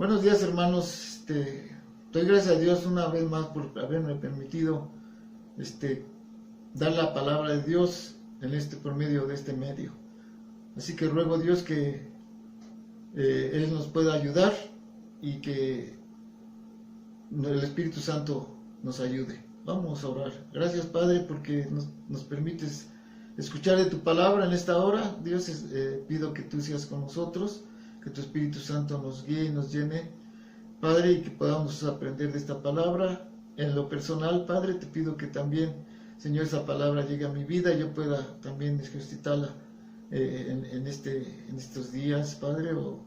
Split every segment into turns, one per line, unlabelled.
Buenos días, hermanos. Doy gracias a Dios una vez más por haberme permitido dar la palabra de Dios por medio de este medio. Así que ruego a Dios que Él nos pueda ayudar y que el Espíritu Santo nos ayude. Vamos a orar. Gracias, Padre, porque nos permites escuchar de tu palabra en esta hora. Dios, pido que tú seas con nosotros, que tu Espíritu Santo nos guíe y nos llene, Padre, y que podamos aprender de esta palabra. En lo personal, Padre, te pido que también, Señor, esa palabra llegue a mi vida y yo pueda también ejercitarla en estos días, Padre, o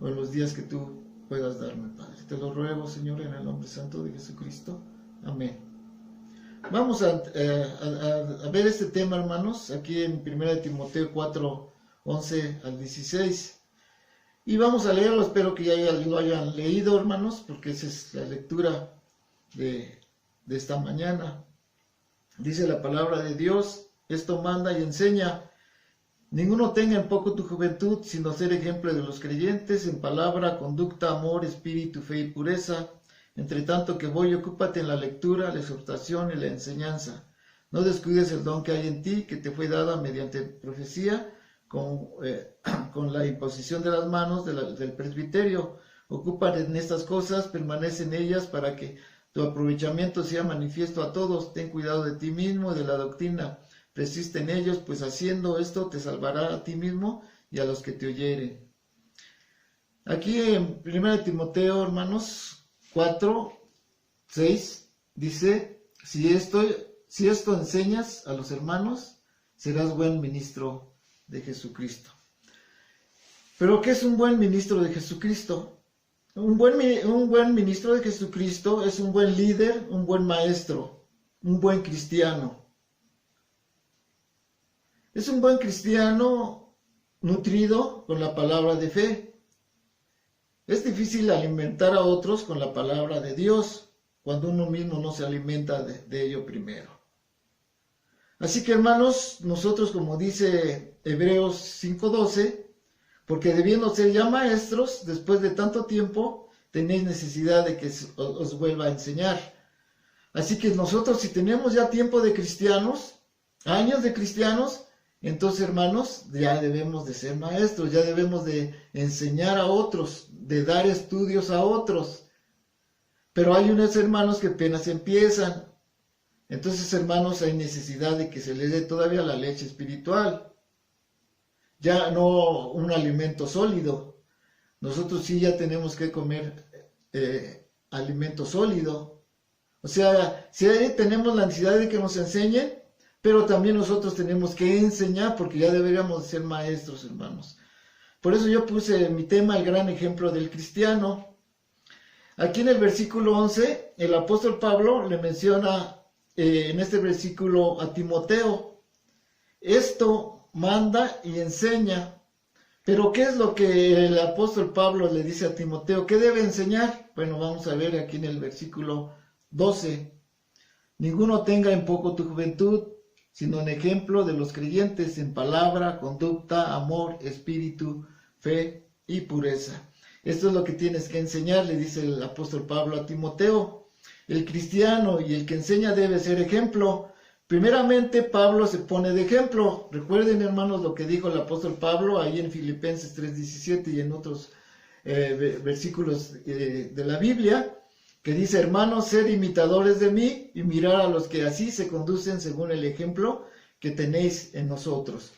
en los días que tú puedas darme, Padre. Te lo ruego, Señor, en el nombre santo de Jesucristo. Amén. Vamos a ver este tema, hermanos, aquí en 1 Timoteo 4, 11 al 16. Y vamos a leerlo, espero que ya lo hayan leído, hermanos, porque esa es la lectura de esta mañana. Dice la palabra de Dios: esto manda y enseña. Ninguno tenga en poco tu juventud, sino ser ejemplo de los creyentes en palabra, conducta, amor, espíritu, fe y pureza. Entre tanto que voy, ocúpate en la lectura, la exhortación y la enseñanza. No descuides el don que hay en ti, que te fue dada mediante profecía, con la imposición de las manos del presbiterio. Ocúpate en estas cosas, permanece en ellas, para que tu aprovechamiento sea manifiesto a todos. Ten cuidado de ti mismo y de la doctrina. Persiste en ellos, pues haciendo esto te salvará a ti mismo y a los que te oyeren. Aquí en 1 Timoteo, hermanos, 4, 6, dice: si esto enseñas a los hermanos, serás buen ministro de Jesucristo. ¿Pero qué es un buen ministro de Jesucristo? Un buen ministro de Jesucristo es un buen líder, un buen maestro, un buen cristiano. Es un buen cristiano nutrido con la palabra de fe. Es difícil alimentar a otros con la palabra de Dios cuando uno mismo no se alimenta de ello primero. Así que, hermanos, nosotros, como dice Hebreos 5:12, porque debiendo ser ya maestros, después de tanto tiempo, tenéis necesidad de que os vuelva a enseñar. Así que nosotros, si tenemos ya tiempo de cristianos, años de cristianos, entonces, hermanos, ya debemos de ser maestros, ya debemos de enseñar a otros, de dar estudios a otros. Pero hay unos hermanos que apenas empiezan. Entonces, hermanos, hay necesidad de que se les dé todavía la leche espiritual. Ya no un alimento sólido. Nosotros sí ya tenemos que comer alimento sólido. O sea, sí tenemos la necesidad de que nos enseñen, pero también nosotros tenemos que enseñar, porque ya deberíamos ser maestros, hermanos. Por eso yo puse en mi tema el gran ejemplo del cristiano. Aquí en el versículo 11, el apóstol Pablo le menciona en este versículo a Timoteo: esto manda y enseña. Pero ¿qué es lo que el apóstol Pablo le dice a Timoteo? ¿Qué debe enseñar? Bueno, vamos a ver aquí en el versículo 12. Ninguno tenga en poco tu juventud, sino en ejemplo de los creyentes en palabra, conducta, amor, espíritu, fe y pureza. Esto es lo que tienes que enseñar, le dice el apóstol Pablo a Timoteo. El cristiano y el que enseña debe ser ejemplo. Primeramente, Pablo se pone de ejemplo. Recuerden, hermanos, lo que dijo el apóstol Pablo ahí en Filipenses 3:17 y en otros versículos de la Biblia, que dice: hermanos, sed imitadores de mí y mirar a los que así se conducen según el ejemplo que tenéis en nosotros.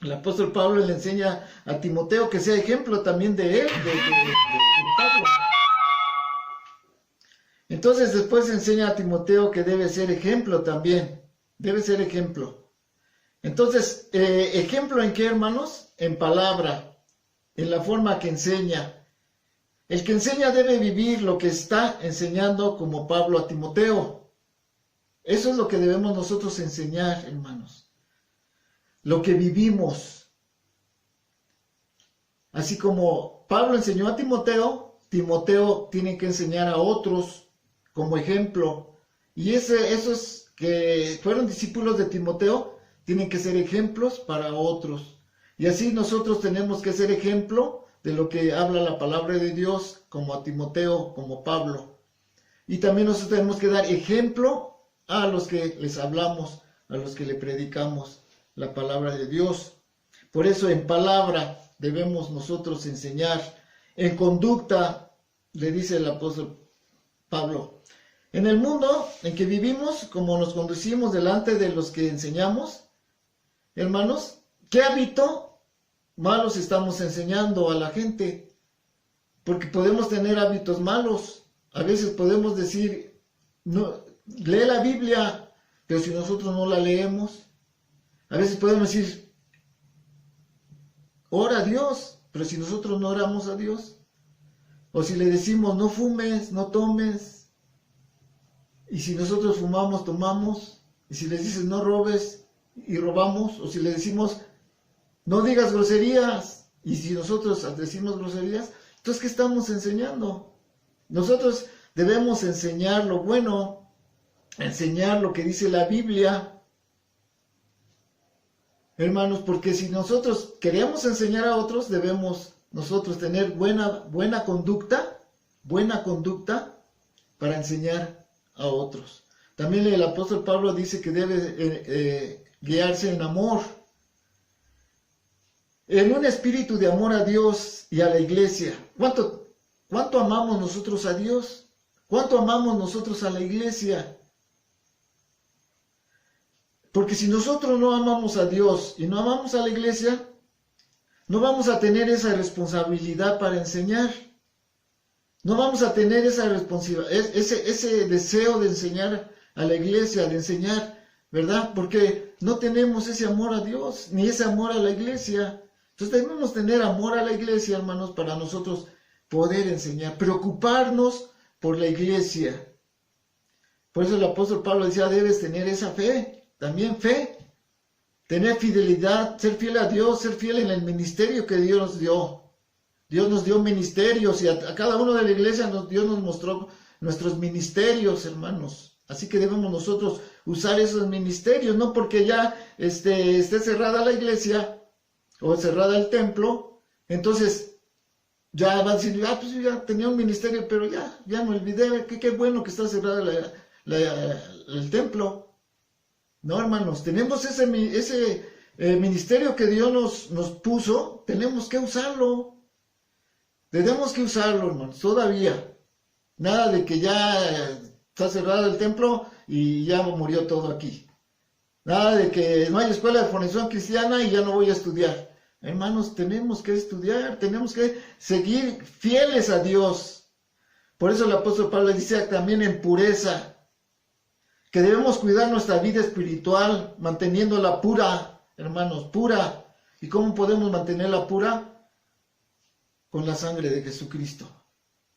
El apóstol Pablo le enseña a Timoteo que sea ejemplo también de él, de Pablo. Entonces después enseña a Timoteo que debe ser ejemplo también, debe ser ejemplo. Entonces, ¿ejemplo en qué, hermanos? En palabra, en la forma que enseña. El que enseña debe vivir lo que está enseñando, como Pablo a Timoteo. Eso es lo que debemos nosotros enseñar, hermanos. Lo que vivimos. Así como Pablo enseñó a Timoteo, Timoteo tiene que enseñar a otros como ejemplo. Y esos que fueron discípulos de Timoteo tienen que ser ejemplos para otros. Y así nosotros tenemos que ser ejemplo de lo que habla la palabra de Dios, como a Timoteo, como Pablo. Y también nosotros tenemos que dar ejemplo a los que les hablamos, a los que le predicamos la palabra de Dios. Por eso en palabra debemos nosotros enseñar, en conducta, le dice el apóstol Pablo. En el mundo en que vivimos, como nos conducimos delante de los que enseñamos, hermanos, ¿qué hábito malos estamos enseñando a la gente? Porque podemos tener hábitos malos. A veces podemos decir, no, lee la Biblia, pero si nosotros no la leemos. A veces podemos decir, ora a Dios, pero si nosotros no oramos a Dios. O si le decimos, no fumes, no tomes. Y si nosotros fumamos, tomamos. Y si les dices, no robes, y robamos. O si le decimos, no digas groserías. Y si nosotros decimos groserías, entonces, ¿qué estamos enseñando? Nosotros debemos enseñar lo bueno, enseñar lo que dice la Biblia. Hermanos, porque si nosotros queremos enseñar a otros, debemos nosotros tener buena conducta para enseñar a otros. También el apóstol Pablo dice que debe guiarse en amor, en un espíritu de amor a Dios y a la iglesia. ¿Cuánto amamos nosotros a Dios? ¿Cuánto amamos nosotros a la iglesia? Porque si nosotros no amamos a Dios y no amamos a la iglesia, no vamos a tener esa responsabilidad para enseñar. No vamos a tener esa responsabilidad, ese deseo de enseñar a la iglesia, de enseñar, ¿verdad? Porque no tenemos ese amor a Dios, ni ese amor a la iglesia. Entonces debemos tener amor a la iglesia, hermanos, para nosotros poder enseñar, preocuparnos por la iglesia. Por eso el apóstol Pablo decía, debes tener esa fe, también fe, tener fidelidad, ser fiel a Dios, ser fiel en el ministerio que Dios nos dio. Dios nos dio ministerios y a cada uno de la iglesia Dios nos mostró nuestros ministerios, hermanos. Así que debemos nosotros usar esos ministerios, no porque ya esté cerrada la iglesia o cerrada el templo, entonces ya va a decir, pues yo ya tenía un ministerio, pero ya me olvidé, qué bueno que está cerrada el templo. No, hermanos, tenemos ese ministerio que Dios nos puso, tenemos que usarlo. Tenemos que usarlo, hermanos, todavía. Nada de que ya está cerrado el templo y ya murió todo aquí. Nada de que no hay escuela de formación cristiana y ya no voy a estudiar. Hermanos, tenemos que estudiar, tenemos que seguir fieles a Dios. Por eso el apóstol Pablo dice también en pureza, que debemos cuidar nuestra vida espiritual, manteniéndola pura, hermanos, pura. ¿Y cómo podemos mantenerla pura? Con la sangre de Jesucristo.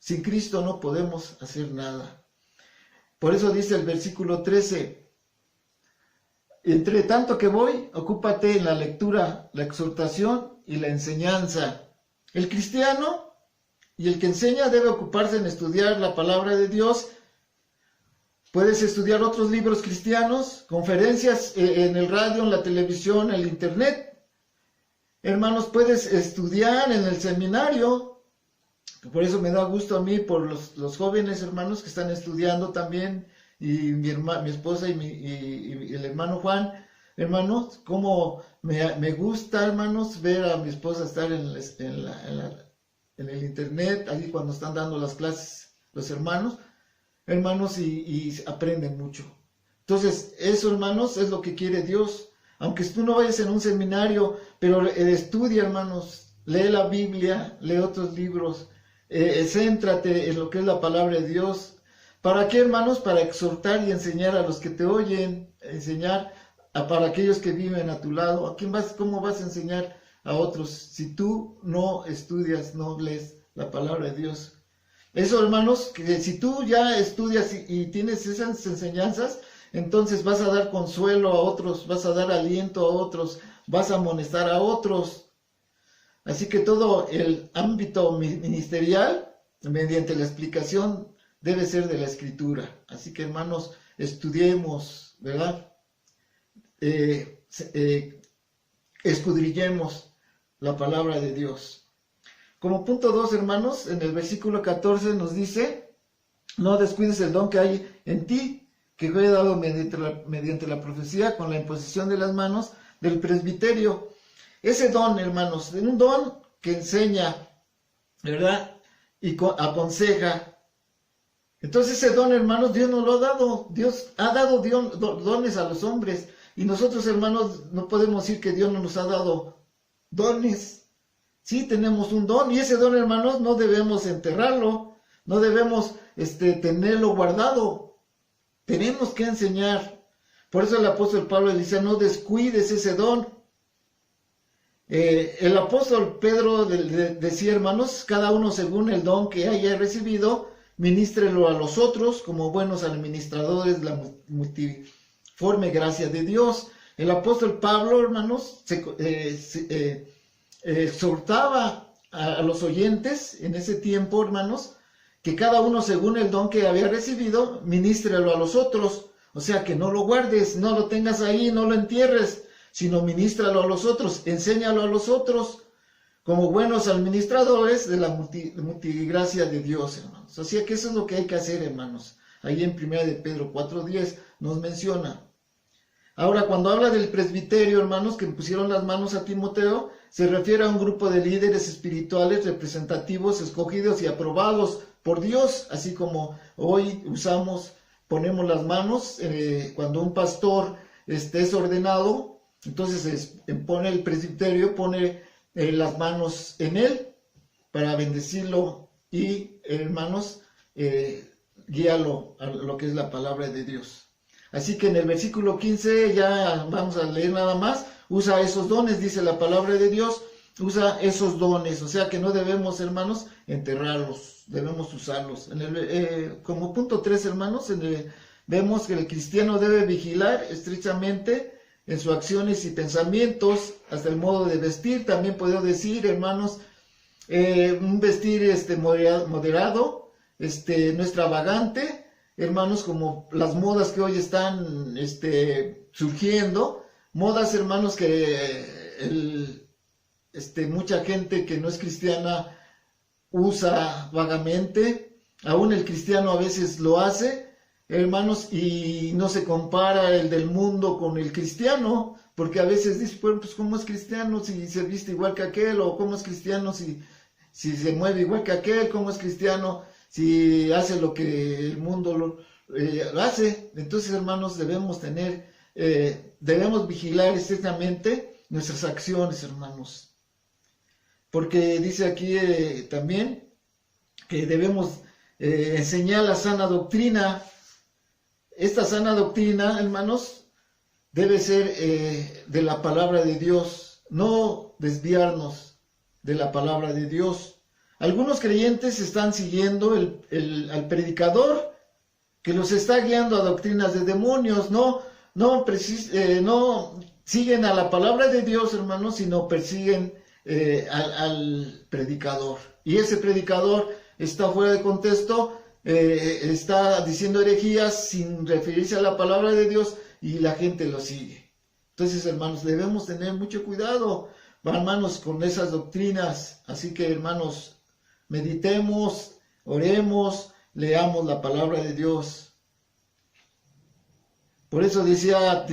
Sin Cristo no podemos hacer nada. Por eso dice el versículo 13, entre tanto que voy, ocúpate en la lectura, la exhortación y la enseñanza. El cristiano y el que enseña debe ocuparse en estudiar la palabra de Dios. Puedes estudiar otros libros cristianos, conferencias en el radio, en la televisión, en el internet. Hermanos, puedes estudiar en el seminario. Por eso me da gusto a mí por los jóvenes hermanos que están estudiando también, y mi esposa y el hermano Juan. Hermanos, como me gusta, hermanos, ver a mi esposa estar en el internet, ahí cuando están dando las clases los hermanos, y aprenden mucho. Entonces, eso, hermanos, es lo que quiere Dios. Aunque tú no vayas en un seminario, pero estudia, hermanos, lee la Biblia, lee otros libros, céntrate en lo que es la palabra de Dios. ¿Para qué, hermanos? Para exhortar y enseñar a los que te oyen, para aquellos que viven a tu lado. ¿Cómo vas a enseñar a otros si tú no estudias, no lees la palabra de Dios? Eso, hermanos, que si tú ya estudias y tienes esas enseñanzas, entonces vas a dar consuelo a otros, vas a dar aliento a otros, vas a amonestar a otros. Así que todo el ámbito ministerial, mediante la explicación, debe ser de la Escritura. Así que, hermanos, estudiemos, ¿verdad? Escudriñemos la palabra de Dios. Como punto 2, hermanos, en el versículo 14 nos dice, no descuides el don que hay en ti, que fue dado mediante la profecía con la imposición de las manos del presbiterio. Ese don, hermanos, un don que enseña, ¿verdad? Y aconseja. Entonces ese don, hermanos, Dios nos lo ha dado. Dios ha dado dones a los hombres. Y nosotros, hermanos, no podemos decir que Dios no nos ha dado dones. Sí, tenemos un don. Y ese don, hermanos, no debemos enterrarlo. No debemos tenerlo guardado. Tenemos que enseñar. Por eso el apóstol Pablo dice, no descuides ese don. El apóstol Pedro decía, hermanos, cada uno según el don que haya recibido, ministrelo a los otros como buenos administradores de la multiforme gracia de Dios. El apóstol Pablo, hermanos, exhortaba a los oyentes en ese tiempo, hermanos, que cada uno según el don que había recibido, ministrelo a los otros. O sea, que no lo guardes, no lo tengas ahí, no lo entierres, sino ministralo a los otros, enséñalo a los otros, como buenos administradores de la multigracia de Dios, hermanos. Así que eso es lo que hay que hacer, hermanos. Ahí en 1 de Pedro 4:10 nos menciona. Ahora, cuando habla del presbiterio, hermanos, que pusieron las manos a Timoteo, se refiere a un grupo de líderes espirituales representativos, escogidos y aprobados por Dios, así como hoy ponemos las manos cuando un pastor es ordenado, entonces pone el presbiterio, pone las manos en él para bendecirlo y, hermanos, guíalo a lo que es la palabra de Dios. Así que en el versículo 15, ya vamos a leer nada más, usa esos dones, dice la palabra de Dios, usa esos dones, o sea que no debemos, hermanos, enterrarlos, debemos usarlos. Como punto 3, hermanos, vemos que el cristiano debe vigilar estrechamente en sus acciones y pensamientos, hasta el modo de vestir. También puedo decir, hermanos, un vestir moderado, no extravagante, hermanos, como las modas que hoy están surgiendo, modas, hermanos, que mucha gente que no es cristiana usa vagamente, aún el cristiano a veces lo hace, hermanos, y no se compara el del mundo con el cristiano, porque a veces dice, bueno, pues ¿cómo es cristiano si se viste igual que aquel? O ¿cómo es cristiano si se mueve igual que aquel? ¿Cómo es cristiano si hace lo que el mundo hace? Entonces, hermanos, debemos vigilar estrictamente nuestras acciones, hermanos. Porque dice aquí también que debemos enseñar la sana doctrina. Esta sana doctrina, hermanos, debe ser de la palabra de Dios, no desviarnos de la palabra de Dios. Algunos creyentes están siguiendo al predicador que los está guiando a doctrinas de demonios, no siguen a la palabra de Dios, hermanos, sino persiguen al predicador. Y ese predicador está fuera de contexto, está diciendo herejías sin referirse a la palabra de Dios y la gente lo sigue. Entonces, hermanos, debemos tener mucho cuidado, hermanos, con esas doctrinas. Así que, hermanos, meditemos, oremos, leamos la palabra de Dios. Por eso decía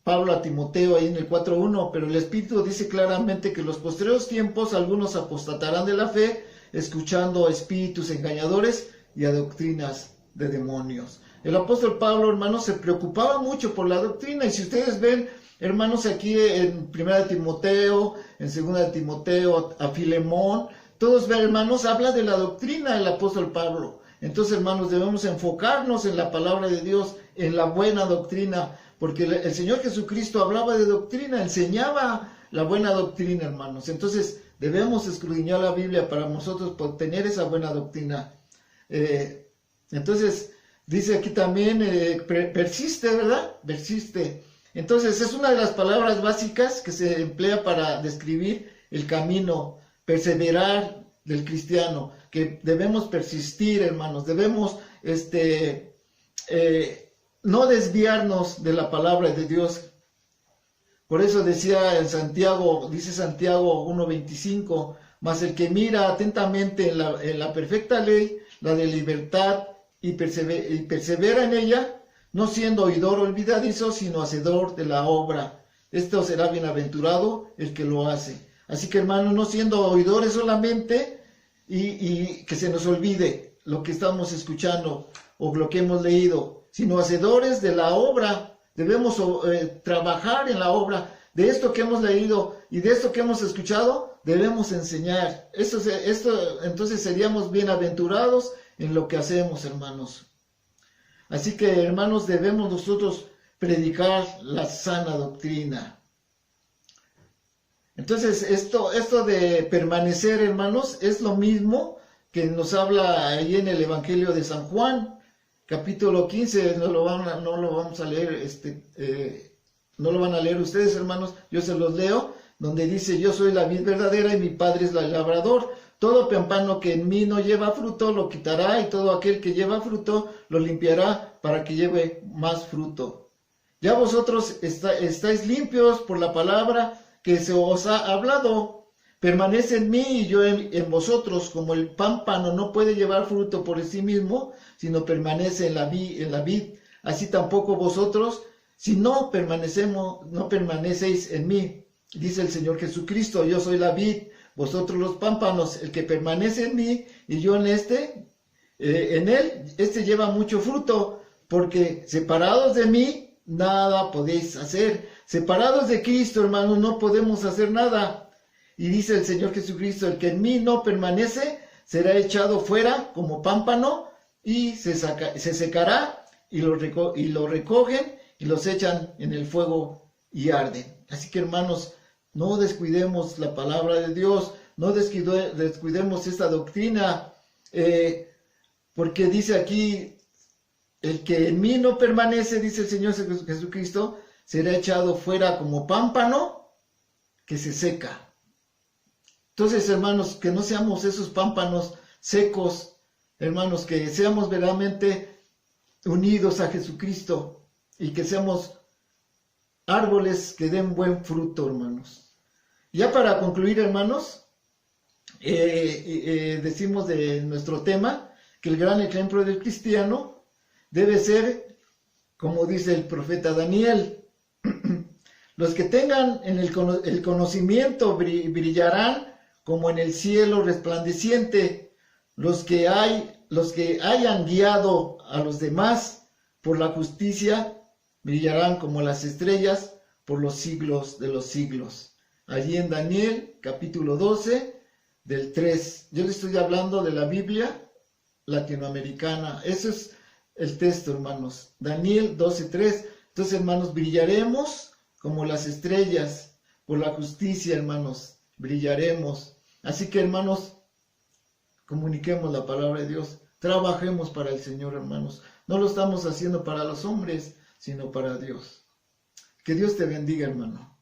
Pablo a Timoteo ahí en el 4:1, pero el Espíritu dice claramente que en los posteriores tiempos algunos apostatarán de la fe, escuchando a espíritus engañadores y a doctrinas de demonios. El apóstol Pablo, hermanos, se preocupaba mucho por la doctrina, y si ustedes ven, hermanos, aquí en 1 de Timoteo, en 2 de Timoteo, a Filemón, todos, hermanos, habla de la doctrina del apóstol Pablo. Entonces, hermanos, debemos enfocarnos en la palabra de Dios, en la buena doctrina, porque el Señor Jesucristo hablaba de doctrina, enseñaba la buena doctrina, hermanos. Entonces, debemos escudriñar la Biblia para nosotros poder tener esa buena doctrina. Entonces, dice aquí también, persiste, ¿verdad? Persiste. Entonces, es una de las palabras básicas que se emplea para describir el camino, perseverar del cristiano, que debemos persistir, hermanos, debemos no desviarnos de la palabra de Dios. Por eso decía en Santiago, dice Santiago 1:25, Mas el que mira atentamente en la perfecta ley, la de libertad, y persevera en ella, no siendo oidor olvidadizo, sino hacedor de la obra. Esto será bienaventurado el que lo hace. Así que, hermanos, no siendo oidores solamente y que se nos olvide lo que estamos escuchando o lo que hemos leído, sino hacedores de la obra. Debemos trabajar en la obra. De esto que hemos leído y de esto que hemos escuchado, debemos enseñar. Entonces seríamos bienaventurados en lo que hacemos, hermanos. Así que, hermanos, debemos nosotros predicar la sana doctrina. Entonces, esto de permanecer, hermanos, es lo mismo que nos habla ahí en el Evangelio de San Juan, capítulo 15, no lo vamos a leer, no lo van a leer ustedes, hermanos, yo se los leo, donde dice: yo soy la vid verdadera y mi Padre es el labrador. Todo pámpano que en mí no lleva fruto lo quitará, y todo aquel que lleva fruto lo limpiará para que lleve más fruto. Ya vosotros estáis limpios por la palabra que se os ha hablado. Permanece en mí y yo en vosotros, como el pámpano no puede llevar fruto por sí mismo, sino permanece en la vid. Así tampoco vosotros, si no permanecéis en mí. Dice el Señor Jesucristo: yo soy la vid, vosotros los pámpanos. El que permanece en mí y yo en él, lleva mucho fruto, porque separados de mí nada podéis hacer. Separados de Cristo, hermanos, no podemos hacer nada. Y dice el Señor Jesucristo: el que en mí no permanece será echado fuera como pámpano y se secará, y lo recogen y los echan en el fuego y arden. Así que, hermanos, no descuidemos la palabra de Dios, no descuidemos esta doctrina, porque dice aquí: el que en mí no permanece, dice el Señor Jesucristo, será echado fuera como pámpano que se seca. Entonces, hermanos, que no seamos esos pámpanos secos, hermanos, que seamos verdaderamente unidos a Jesucristo y que seamos árboles que den buen fruto, hermanos. Ya para concluir, hermanos, decimos de nuestro tema que el gran ejemplo del cristiano debe ser, como dice el profeta Daniel: los que tengan el conocimiento brillarán como en el cielo resplandeciente. Los que hayan guiado a los demás por la justicia brillarán como las estrellas por los siglos de los siglos. Allí en Daniel, capítulo 12, del 3. Yo le estoy hablando de la Biblia latinoamericana. Ese es el texto, hermanos. Daniel 12:3. Entonces, hermanos, brillaremos como las estrellas por la justicia, hermanos. Brillaremos. Así que, hermanos, comuniquemos la palabra de Dios. Trabajemos para el Señor, hermanos. No lo estamos haciendo para los hombres, sino para Dios. Que Dios te bendiga, hermano.